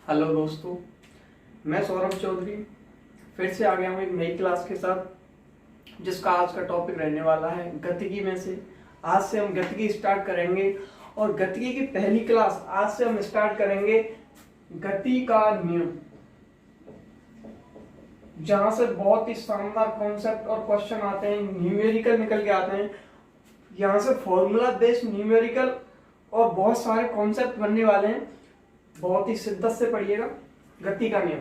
Hello दोस्तों, मैं सौरभ चौधरी फिर से आ गया हूँ एक नई क्लास के साथ, जिसका आज का टॉपिक रहने वाला है गतिकी में से। आज से हम गतिकी स्टार्ट करेंगे और गतिकी की पहली क्लास आज से हम स्टार्ट करेंगे गति का नियम, जहां से बहुत ही शानदार कॉन्सेप्ट और क्वेश्चन आते हैं, न्यूमेरिकल निकल के आते हैं। यहाँ से फॉर्मूला बेस्ड न्यूमेरिकल और बहुत सारे कॉन्सेप्ट बनने वाले हैं। बहुत ही शिद्दत से पढ़िएगा गति का नियम।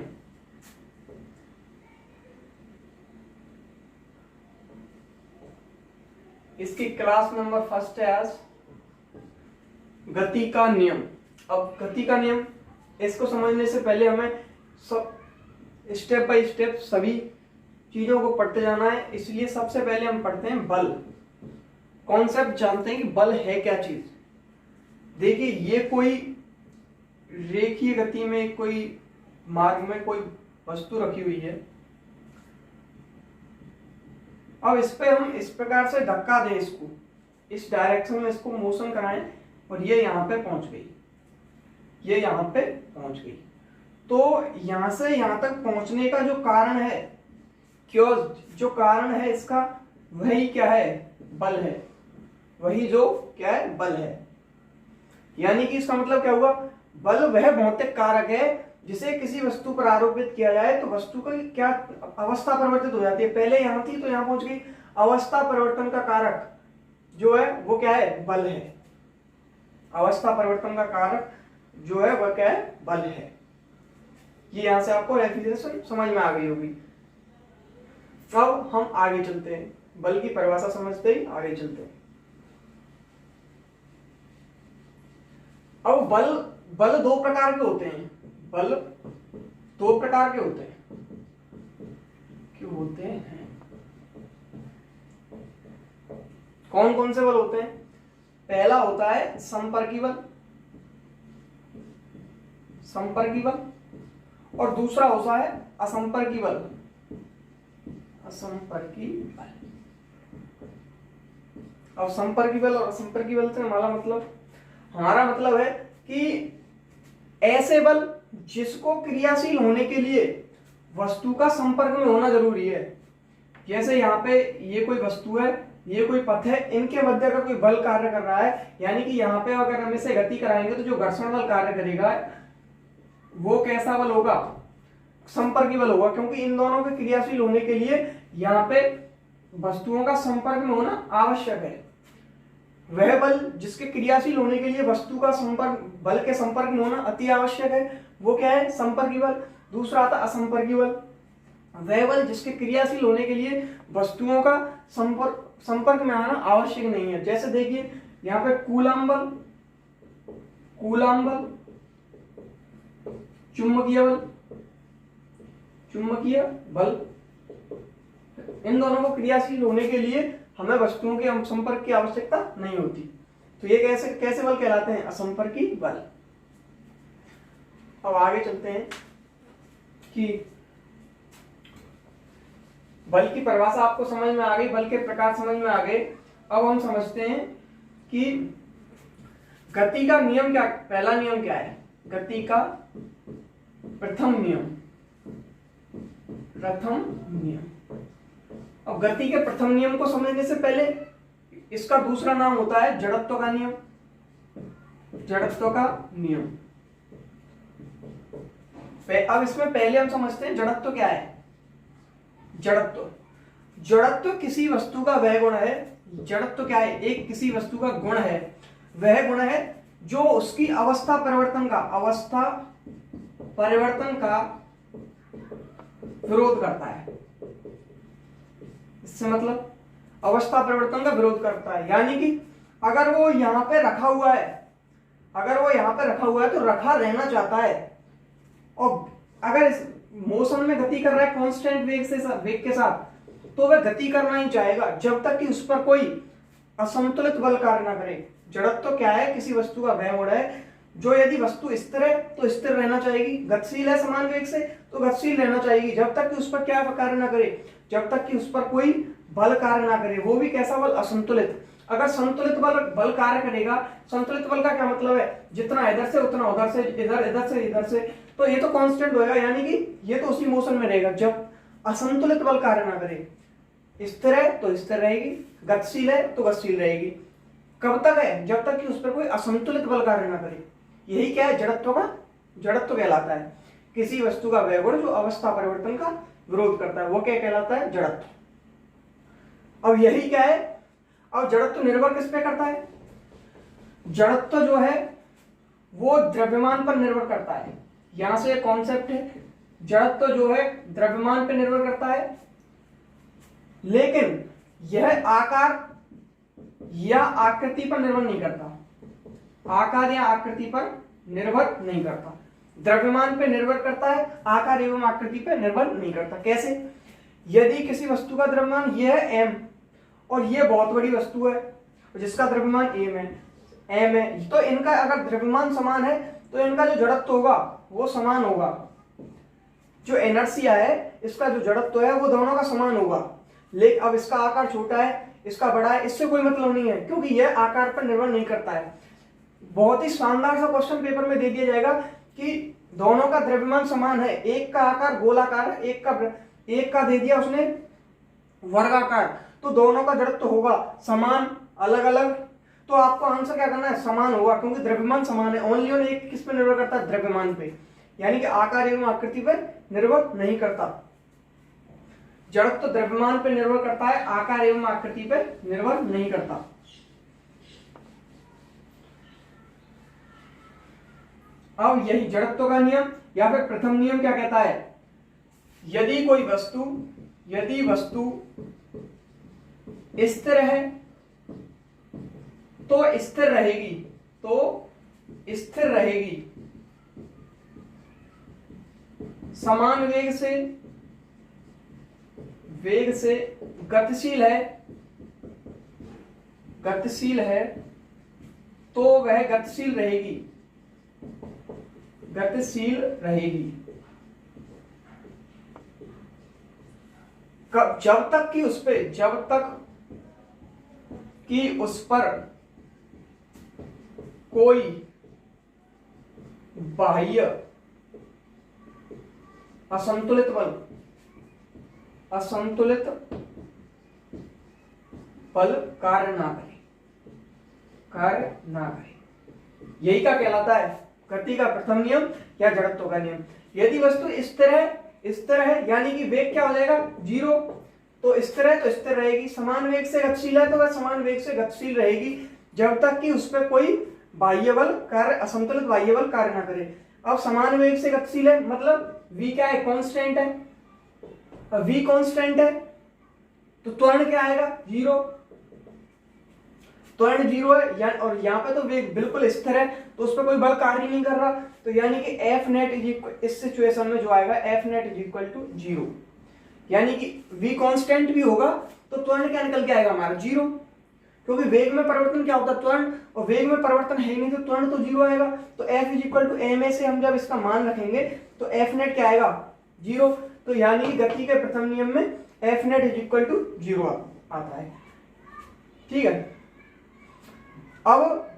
इसकी क्लास नंबर फर्स्ट है आज, गति का नियम। अब गति का नियम, इसको समझने से पहले हमें सब स्टेप बाय स्टेप सभी चीजों को पढ़ते जाना है। इसलिए सबसे पहले हम पढ़ते हैं बल। कॉन्सेप्ट जानते हैं कि बल है क्या चीज। देखिए, ये कोई रेखीय गति में कोई मार्ग में कोई वस्तु रखी हुई है। अब इस पे हम इस प्रकार से धक्का दें, इसको इस डायरेक्शन में इसको मोशन कराएं और ये यहां पे पहुंच गई, ये यहां पे पहुंच गई। तो यहां से यहां तक पहुंचने का जो कारण है, क्यों जो कारण है इसका, वही क्या है? बल है। वही जो क्या है? बल है। यानी कि इसका मतलब क्या हुआ? बल वह भौतिक कारक है जिसे किसी वस्तु पर आरोपित किया जाए तो वस्तु का क्या अवस्था परिवर्तित हो जाती है। पहले यहां थी तो यहां पहुंच गई। अवस्था परिवर्तन का कारक जो है वो क्या है? बल है। अवस्था परिवर्तन का कारक जो है वह क्या है? बल है। ये यहां से आपको डेफिनेशन समझ में आ गई होगी। अब हम आगे चलते हैं, बल की परिभाषा समझते ही आगे चलते हैं। अब बल दो प्रकार के होते हैं। बल दो प्रकार के होते हैं। क्यों होते हैं? कौन कौन से बल होते हैं? पहला होता है संपर्की बल, संपर्की बल, और दूसरा होता है असंपर्की बल, असंपर्की बल। अब संपर्की बल और असंपर्की बल से हमारा मतलब है कि ऐसे बल जिसको क्रियाशील होने के लिए वस्तु का संपर्क में होना जरूरी है। जैसे यहाँ पे ये कोई वस्तु है, ये कोई पथ है, इनके मध्य का कोई बल कार्य कर रहा है। यानी कि यहाँ पे अगर हम इसे गति कराएंगे तो जो घर्षण बल कार्य करेगा वो कैसा बल होगा? संपर्की बल होगा, क्योंकि इन दोनों के क्रियाशील होने के लिए यहाँ पे वस्तुओं का संपर्क में होना आवश्यक है। वह बल जिसके क्रियाशील होने के लिए वस्तु का बल के संपर्क में होना अति आवश्यक है, वो क्या है? संपर्की बल। दूसरा आता असंपर्की बल। वह बल जिसके क्रियाशील होने के लिए वस्तुओं का संपर्क में आना आवश्यक नहीं है। जैसे देखिए यहाँ पे कूलम बल, चुंबकीय बल, चुंबकीय बल, इन दोनों को क्रियाशील होने के लिए हमें वस्तुओं के संपर्क की आवश्यकता नहीं होती। तो ये कैसे बल कहलाते हैं? असंपर्की बल। अब आगे चलते हैं कि बल की परिभाषा आपको समझ में आ गई, बल के प्रकार समझ में आ गए। अब हम समझते हैं कि गति का नियम क्या, पहला नियम क्या है? गति का प्रथम नियम, अब गति के प्रथम नियम को समझने से पहले इसका दूसरा नाम होता है जड़त्व का नियम, जड़त्व का नियम। अब इसमें पहले हम समझते हैं जड़त्व क्या है। जड़त्व किसी वस्तु का वह गुण है। जड़त्व क्या है? एक किसी वस्तु का गुण है, वह गुण है जो उसकी अवस्था परिवर्तन का विरोध करता है। इससे मतलब अवस्था परिवर्तन का विरोध करता है। यानी कि अगर वो यहां पे रखा हुआ है, तो रखा रहना चाहता है, और अगर इस मोशन में गति कर रहा है कांस्टेंट वेग के साथ, तो वह गति करना ही चाहेगा जब तक कि उस पर कोई असंतुलित बल कार्य ना करे। जड़त्व क्या है? किसी वस्तु का वह गुण है जो यदि वस्तु स्थिर है तो स्थिर रहना चाहेगी, गतिशील है समान वेग से तो गतिशील रहना चाहेगी, जब तक कि उस पर क्या कार्य ना करे? जब तक कि उस पर कोई बल कार्य ना करे। वो भी कैसा बल? असंतुलित। अगर संतुलित बल बल कार्य करेगा, संतुलित बल का क्या मतलब है, जितना इधर से उतना उधर से, इधर इधर से इधर से, तो ये तो कांस्टेंट होएगा, यानी कि ये तो उसी मोशन में रहेगा। जब असंतुलित बल कार्य ना करे, स्थिर है तो स्थिर रहेगी, गतिशील है तो गतिशील रहेगी। कब तक है, जब तक कि उस पर कोई असंतुलित बल कार्य ना करे। यही क्या है, जड़त्व का, जड़त्व कहलाता है। किसी वस्तु का वह गुण जो अवस्था परिवर्तन का विरोध करता है, वो क्या कहलाता है, जड़त्व। अब यही क्या है, अब जड़त्व निर्भर किस पे करता है, जड़त्व जो है वो द्रव्यमान पर निर्भर करता है। यहां से कॉन्सेप्ट है, जड़त्व जो है द्रव्यमान पर निर्भर करता है, लेकिन यह आकार या आकृति पर निर्भर नहीं करता। आकार या आकृति पर निर्भर नहीं करता, द्रव्यमान पर निर्भर करता है, आकार एवं आकृति पर निर्भर नहीं करता। कैसे, यदि किसी वस्तु का द्रव्यमान यह है m और यह बहुत बड़ी वस्तु है जिसका द्रव्यमान m है, तो इनका अगर द्रव्यमान समान है तो इनका जो जड़त्व होगा वो समान होगा। जो इनर्शिया है, इसका जो जड़त्व है वो दोनों का समान होगा। लेकिन अब इसका आकार छोटा है, इसका बड़ा है, इससे कोई मतलब नहीं है, क्योंकि यह आकार पर निर्भर नहीं करता है। बहुत ही शानदार सा क्वेश्चन पेपर में दे दिया जाएगा कि दोनों का द्रव्यमान समान है, एक का आकार गोलाकार है, एक का दे दिया उसने वर्गाकार, तो दोनों का जड़त्व होगा समान, अलग अलग। तो आपको आंसर क्या करना है, समान होगा, क्योंकि द्रव्यमान समान है। ओनली ऑन एक किस पे निर्भर करता है, द्रव्यमान पे, यानी कि आकार एवं आकृति पर निर्भर नहीं करता। जड़त्व द्रव्यमान पर निर्भर करता है, आकार एवं आकृति पर निर्भर नहीं करता। अब यही जड़त्व का नियम या फिर प्रथम नियम क्या कहता है, यदि वस्तु स्थिर है तो स्थिर रहेगी, समान वेग से गतिशील है तो वह गतिशील रहेगी। जब तक कि उस पर कोई बाह्य असंतुलित बल कार्य ना करे। यही क्या कहलाता है, गति का प्रथम नियम या जड़त्व का नियम। यदि वस्तु स्थिर है यानी कि वेग क्या हो जाएगा, 0, तो स्थिर है तो स्थिर रहेगी, समान वेग से गतिशील है तो वह समान वेग से गतिशील रहेगी, जब तक कि उस पर कोई बाह्य बल कार्य, असंतुलित बाह्य बल कार्य ना करे। अब समान वेग से गतिशील है मतलब v क्या है, कांस्टेंट है। अब v कांस्टेंट है तो त्वरण क्या आएगा, 0, त्वरण 0 है, और यहाँ पे तो वेग बिल्कुल स्थिर है तो उस पर कोई बल कार्य नहीं कर रहा, तो यानी कि एफ नेट इस सिचुएशन में जो आएगा F net is equal to 0, यानी कि v कांस्टेंट भी होगा तो त्वरण क्या निकल के आएगा हमारा, 0, क्योंकि वेग में परिवर्तन क्या होता है, त्वरण, और वेग में परिवर्तन है ही नहीं तो त्वरण तो 0 आएगा। तो f is equal to ma से हम जब इसका मान रखेंगे तो f नेट क्या आएगा, 0, तो यानी गति के प्रथम नियम में f net is equal to 0 आता है। ठीक है, अब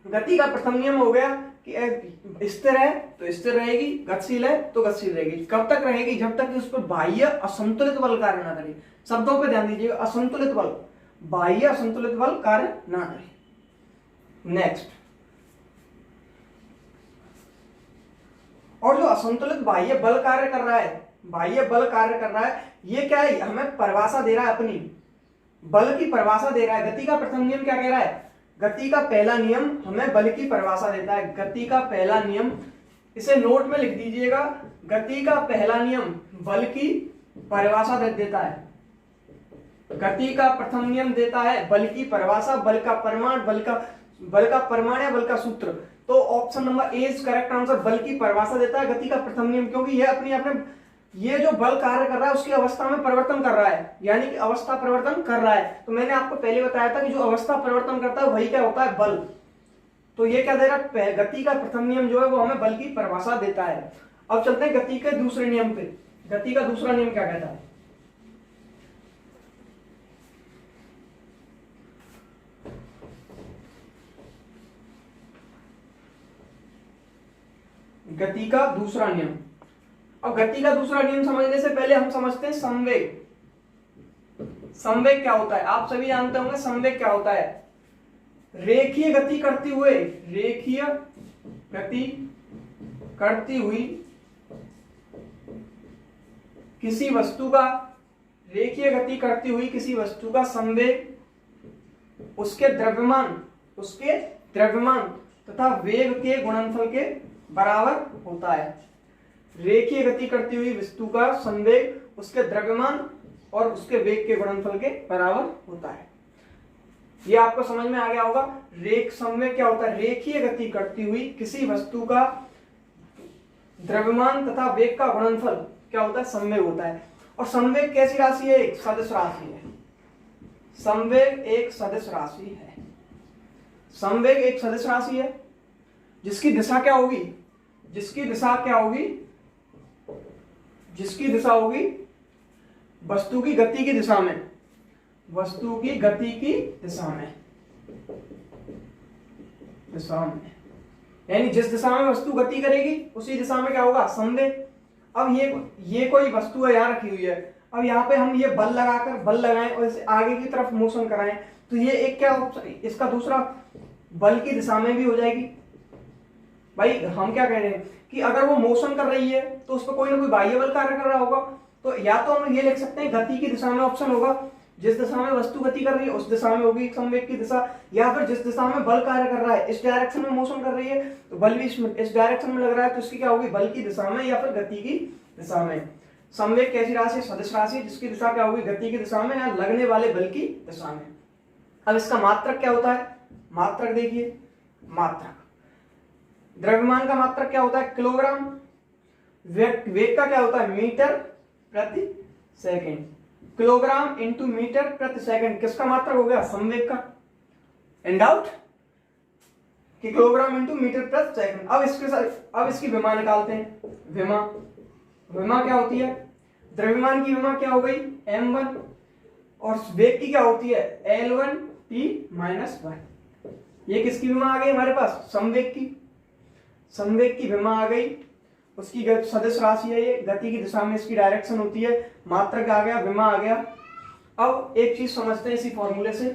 गति का प्रथम नियम हो गया कि स्थिर है तो स्थिर रहेगी, गतिशील है तो गतिशील रहेगी। कब तक रहेगी, जब तक कि उस पर बाह्य असंतुलित बल कार्य ना करे। शब्दों पे ध्यान दीजिएगा, असंतुलित बल, बाह्य असंतुलित बल कार्य ना करे। नेक्स्ट, और जो असंतुलित बाह्य बल कार्य कर रहा है, ये क्या है, हमें परिभाषा दे रहा है, अपनी बल की परिभाषा दे रहा है। गति का प्रथम नियम क्या कह रहा है, गति का पहला नियम हमें बल की परिभाषा देता है। गति का पहला नियम, इसे नोट में लिख दीजिएगा, गति का पहला नियम बल की परिभाषा देता है। गति का प्रथम नियम देता है बल की परिभाषा, बल का परिमाण, बल का परिमाण या बल का सूत्र। तो option number A is correct answer, बल की परिभाषा देता है गति का प्रथम नियम, क्योंकि यह अपने ये जो बल कार्य कर रहा है उसकी अवस्था में परिवर्तन कर रहा है, यानी कि अवस्था परिवर्तन कर रहा है। तो मैंने आपको पहले बताया था कि जो अवस्था परिवर्तन करता है वही क्या होता है, बल। तो ये क्या दे रहा है, गति का प्रथम नियम जो है वो हमें बल की परिभाषा देता है। अब चलते हैं गति के दूसरे नियम पे। गति का दूसरा नियम क्या कहता है, गति का दूसरा नियम। अब गति का दूसरा नियम समझने से पहले हम समझते हैं संवेग। संवेग क्या होता है? आप सभी जानते होंगे संवेग क्या होता है। रेखीय गति करती हुए, रेखीय गति करती हुई किसी वस्तु का, रेखीय गति करती हुई किसी वस्तु का संवेग उसके द्रव्यमान तथा वेग के गुणनफल के बराबर होता है। रेखीय गति करती हुई वस्तु का संवेग उसके द्रव्यमान और उसके वेग के गुणनफल के बराबर होता है। ये आपको समझ में आ गया होगा। संवेग क्या होता है? रेखीय गति करती हुई किसी वस्तु का द्रव्यमान तथा वेग का गुणनफल क्या होता है? संवेग होता है। और संवेग कैसी राशि है? एक सदिश राशि है। संवेग एक सदिश राशि है। संवेग एक सदिश राशि है जिसकी दिशा क्या होगी? जिसकी दिशा होगी वस्तु की गति की दिशा में, वस्तु की गति की दिशा में यानी जिस दिशा में वस्तु गति करेगी उसी दिशा में क्या होगा? संवेग। अब ये कोई वस्तु है यहाँ रखी हुई है। अब यहाँ पे हम ये बल लगाएं और इसे आगे की तरफ मोशन कराएं तो ये एक क्या इसका दूसरा बल की दिशा में भी हो जाएगी। भाई हम क्या कह रहे हैं कि अगर वो मोशन कर रही है तो उस पर कोई ना कोई बाह्य बल कार्य कर रहा होगा। तो या तो हम ये लिख सकते हैं गति की दिशा में ऑप्शन होगा, जिस दिशा में वस्तु गति कर रही है उस दिशा में होगी संवेग की दिशा, या फिर जिस दिशा में बल कार्य कर रहा है इस डायरेक्शन में मोशन कर रही है तो बल भी इस डायरेक्शन में लग रहा है तो इसकी क्या होगी? बल की दिशा में या फिर गति की दिशा में। संवेग कैसी राशि? सदिश राशि जिसकी दिशा क्या होगी? गति की दिशा में या लगने वाले बल की दिशा में। अब इसका मात्रक क्या होता है? मात्रक देखिए, मात्रक द्रव्यमान का मात्रक क्या होता है? किलोग्राम। वेग का क्या होता है? मीटर प्रति सेकंड। किलोग्राम इंटू मीटर प्रति सेकंड किसका मात्रक हो गया? संवेग का। इन डाउट कि किलोग्राम इंटू मीटर प्रति सेकंड। अब इसकी विमा निकालते हैं। विमा क्या होती है? द्रव्यमान की विमा क्या हो गई? m1 और वेग की क्या होती है? L1 t - 1। ये किसकी विमा आ गई हमारे पास? संवेग की विमा आ गई। उसकी सदिश राशि है ये, गति की दिशा में इसकी डायरेक्शन होती है। मात्रक आ गया, विमा आ गया। अब एक चीज समझते हैं इसी फॉर्मूले से।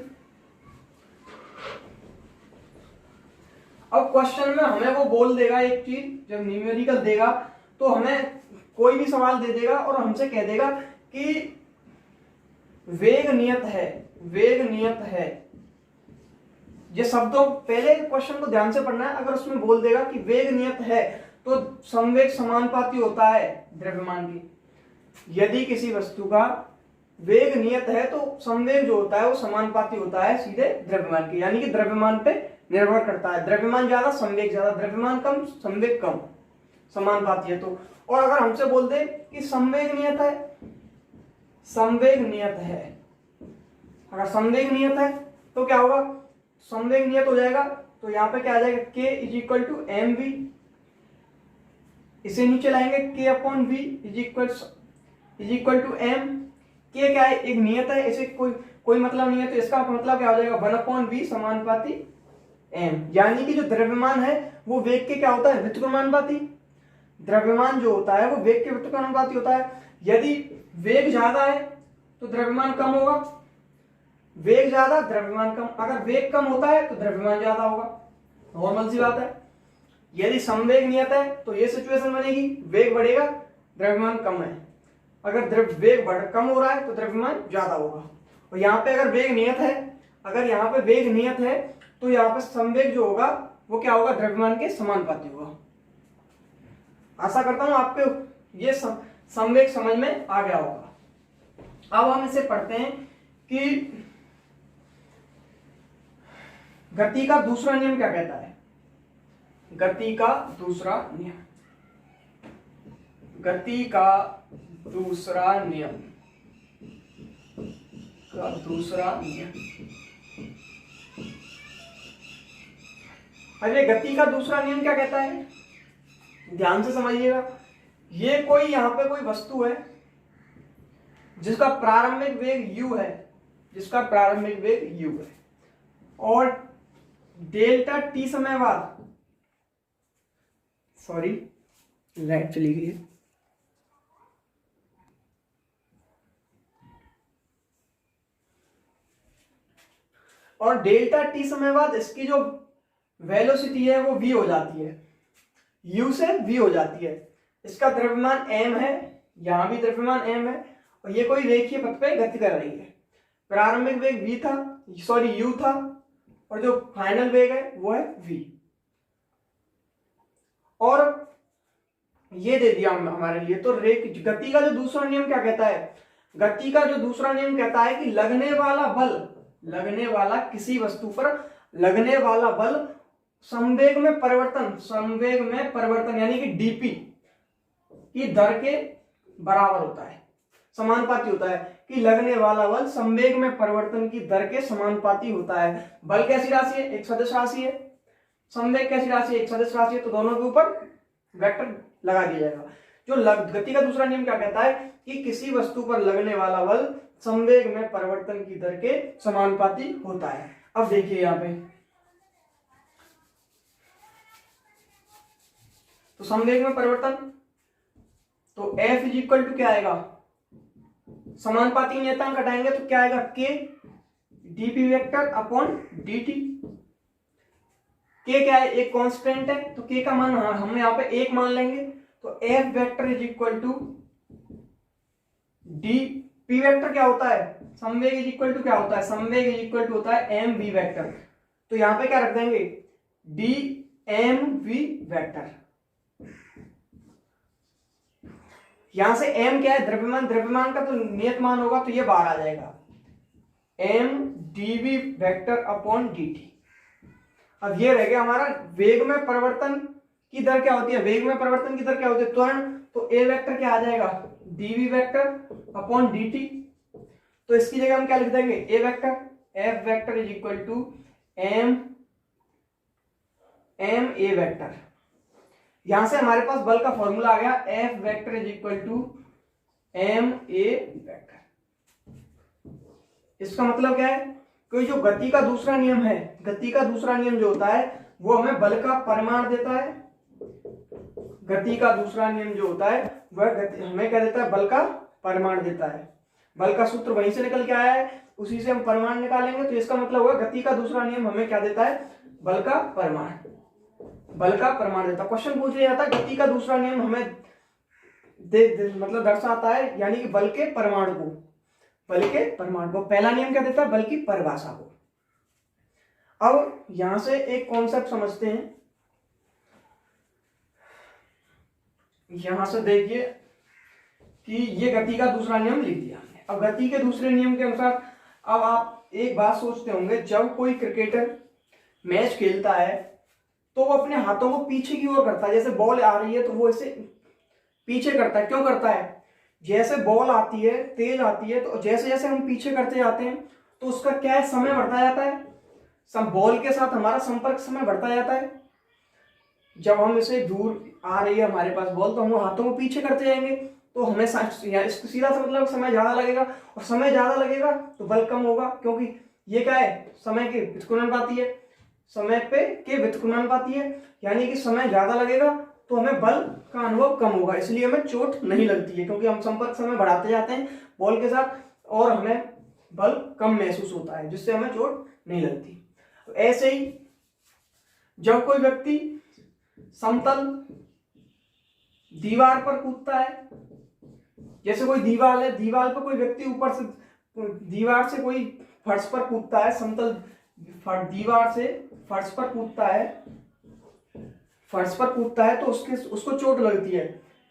अब क्वेश्चन में हमें वो बोल देगा एक चीज, जब न्यूमेरिकल देगा तो हमें कोई भी सवाल दे देगा और हमसे कह देगा कि वेग नियत है। ये शब्दों पहले क्वेश्चन को ध्यान से पढ़ना है। अगर उसमें बोल देगा कि वेग नियत है तो संवेग समानुपाती होता है द्रव्यमान की। यदि किसी वस्तु का वेग नियत है तो संवेग जो होता है वो समानुपाती होता है सीधे द्रव्यमान की, यानी कि द्रव्यमान पे निर्भर करता है। द्रव्यमान ज्यादा संवेग ज्यादा, द्रव्यमान कम संवेग कम, समानुपाती है तो। और अगर हमसे बोल दे कि संवेग नियत है, अगर संवेग नियत है तो क्या होगा? संवेग नियत हो जाएगा तो यहाँ पे क्या आ जाएगा? k = mv। इसे नीचे लाएंगे k/v = m। k क्या है? एक नियत है, इसे कोई मतलब नहीं है तो इसका मतलब क्या हो जाएगा? 1/v समानुपाती m। यानी कि जो द्रव्यमान है वो वेग के क्या होता है? व्युत्क्रमानुपाती। द्रव्यमान जो होता है वो वेग के व्युत्क्रमानुपाती होता है। यदि वेग ज्यादा है तो द्रव्यमान कम होगा, वेग ज्यादा द्रव्यमान कम। अगर वेग कम होता है तो द्रव्यमान ज्यादा होगा, नॉर्मल सी बात है। यदि संवेग नियत है तो ये सिचुएशन बनेगी, वेग बढ़ेगा द्रव्यमान कम है। अगर वेग कम हो रहा है तो द्रव्यमान ज्यादा होगा। और यहाँ पे अगर वेग नियत है, तो यहाँ पे संवेग जो होगा वो क्या होगा? द्रव्यमान के समानुपाती होगा। आशा करता हूं आपको ये संवेग समझ में आ गया होगा। अब हम इसे पढ़ते हैं कि गति का दूसरा नियम क्या कहता है। गति का दूसरा नियम अरे गति का दूसरा नियम क्या कहता है? ध्यान से समझिएगा। ये यहाँ पे कोई वस्तु है जिसका प्रारंभिक वेग u है, और डेल्टा t समय बाद लाइट चली गई है। और डेल्टा टी समय बाद इसकी जो वेलोसिटी है वो v हो जाती है, u से v हो जाती है। इसका द्रव्यमान m है, यहां भी द्रव्यमान m है, और ये कोई रेखीय पथ पे गति कर रही है। प्रारंभिक वेग v था, सॉरी u था, और जो फाइनल वेग है वो है v। और ये दे दिया हमारे लिए। तो गति का जो दूसरा नियम क्या कहता है? गति का जो दूसरा नियम कहता है कि लगने वाला किसी वस्तु पर लगने वाला बल संवेग में परिवर्तन यानी कि डीपी की दर के बराबर होता है, समानुपाती होता है। कि लगने वाला बल संवेग में परिवर्तन की दर के समानुपाती होता है। बल कैसी राशि है? एक सदिश राशि है। संवेग कैसी राशि है? एक सदिश राशि है। तो दोनों के ऊपर वेक्टर लगा दिया जाएगा। जो गति का दूसरा नियम क्या कहता है कि किसी वस्तु पर लगने वाला बल संवेग में परिवर्तन की दर के समानुपाती होता है। अब देखिए यहां पे तो संवेग में परिवर्तन, तो F इज इक्वल टू क्या आएगा? समानुपाती नियतांक हटाएंगे तो क्या आएगा? K dp vector upon dt। K क्या है? एक कांस्टेंट है, तो K का मान हम यहाँ पे एक मान लेंगे। तो F vector is equal to D P vector क्या होता है? संवेग इज इक्वल टू क्या होता है? संवेग इज इक्वल टू होता है एम वी वेक्टर। तो यहां पे क्या रख देंगे? D M V vector. यहां से m क्या है? द्रव्यमान का तो नियत मान होगा, तो ये बाहर आ जाएगा m dv vector upon dt। अब ये रह गया हमारा वेग में परिवर्तन की दर क्या होती है? वेग में परिवर्तन की दर क्या होती है? त्वरण। तो a वेक्टर क्या आ जाएगा? dv vector upon dt। तो इसकी जगह हम क्या लिख देंगे? a vector, f vector is equal to m a vector. यहां से हमारे पास बल का फॉर्मूला आ गया, F vector is equal to m a vector. इसका मतलब क्या है? कि जो गति का दूसरा नियम है, गति का दूसरा नियम जो होता है वो हमें बल का परिमाण देता है। गति का दूसरा नियम जो होता है वह हमें क्या देता है? बल का परिमाण देता है। बल का सूत्र वहीं से निकल के आया है, उसी से हम परिमाण निकालेंगे। तो इसका मतलब होगा गति का दूसरा नियम हमें क्या देता है? बल का परिमाण, बल का परिमाण देता है। क्वेश्चन पूछ लिया जाता है गति का दूसरा नियम हमें मतलब दर्शाता है, यानी कि बल के परिमाण को, बल के परिमाण को। पहला नियम क्या देता है? बल की परिभाषा को। अब यहां से एक कॉन्सेप्ट समझते हैं। यहां से देखिए कि ये गति का दूसरा नियम लिख दिया हमने। अब गति के दूसरे नियम के अनुसार अब आप एक बात सोचते होंगे, जब कोई क्रिकेटर मैच खेलता है तो वो अपने हाथों को पीछे की ओर करता है। जैसे बॉल आ रही है तो वो इसे पीछे करता है। क्यों करता है? जैसे बॉल आती है, तेज आती है, तो जैसे जैसे हम पीछे करते जाते हैं तो उसका क्या है? समय बढ़ता जाता है। बॉल के साथ हमारा संपर्क समय बढ़ता जाता है। जब हम इसे दूर आ रही है हमारे पास बॉल, तो हम हाथों को पीछे करते जाएंगे तो हमें सीधा सा मतलब समय ज्यादा लगेगा, और समय ज्यादा लगेगा तो बल कम होगा, क्योंकि ये क्या है? समय के व्युत्क्रमानुपाती है, समय पे के व्युत्क्रमानुपाती है, यानी कि समय ज्यादा लगेगा तो हमें बल का अनुभव कम होगा, इसलिए हमें चोट नहीं लगती है, क्योंकि हम संपर्क समय बढ़ाते जाते हैं बॉल के साथ और हमें बल कम महसूस होता है, जिससे हमें चोट नहीं लगती। तो ऐसे ही जब कोई व्यक्ति समतल दीवार पर कूदता है, जैसे कोई दीवार है, दीवार पर कोई व्यक्ति ऊपर से दीवार से कोई फर्श पर कूदता है, समतल दीवार से फर्श पर कूदता है, तो उसको चोट लगती है,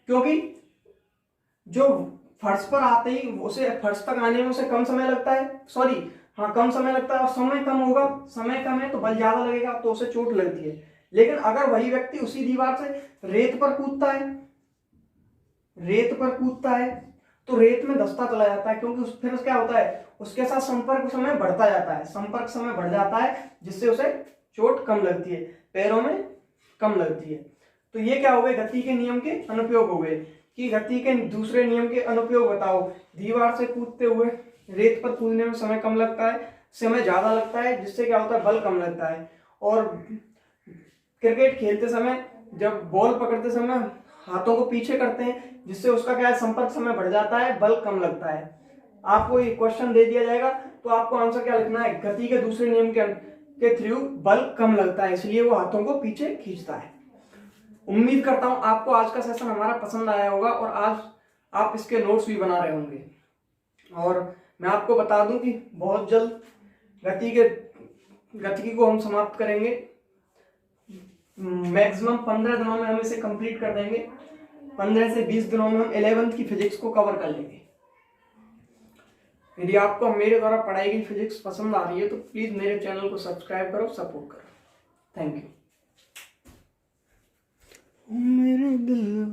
क्योंकि जो फर्श पर आते ही उसे फर्श तक आने में उसे कम समय लगता है, कम समय लगता है, और समय कम होगा, समय कम है तो बल ज्यादा लगेगा, तो उसे चोट लगती है। लेकिन अगर वही व्यक्ति उसी दीवार से रेत पर कूदता है तो रेत में धंसता चला जाता है, क्योंकि फिर क्या होता है? उसके साथ संपर्क समय बढ़ता जाता है, संपर्क समय बढ़ जाता है, जिससे उसे चोट कम लगती है, पैरों में कम लगती है। तो ये क्या हो गए? गति के नियम के अनुप्रयोग हो गए। कि गति के दूसरे नियम के अनुप्रयोग बताओ। दीवार से कूदते हुए रेत पर कूदने में समय कम लगता है, समय ज्यादा लगता है, जिससे क्या होता है? बल कम लगता है। और क्रिकेट खेलते समय जब बॉल पकड़ते समय हाथों को पीछे करते हैं, जिससे उसका क्या है, संपर्क समय बढ़ जाता है, बल कम लगता है। आपको ये क्वेश्चन दे दिया जाएगा तो आपको आंसर क्या लिखना है, गति के दूसरे नियम के थ्रू बल कम लगता है, इसलिए वो हाथों को पीछे खींचता है। उम्मीद करता हूं आपको आज का सेशन हमारा पसंद आया होगा और आज आप इसके नोट्स भी बना रहे होंगे। और मैं आपको बता दूं कि बहुत जल्द गतिकी को हम समाप्त करेंगे। मैक्सिमम 15 दिनों में हम इसे कंप्लीट कर देंगे। 15 से 20 दिनों में हम 11th की फिजिक्स को कवर कर लेंगे। यदि आपको मेरे द्वारा पढ़ाई गई फिजिक्स पसंद आ रही है तो प्लीज मेरे चैनल को सब्सक्राइब करो, सपोर्ट करो। Thank you. मेरे दिल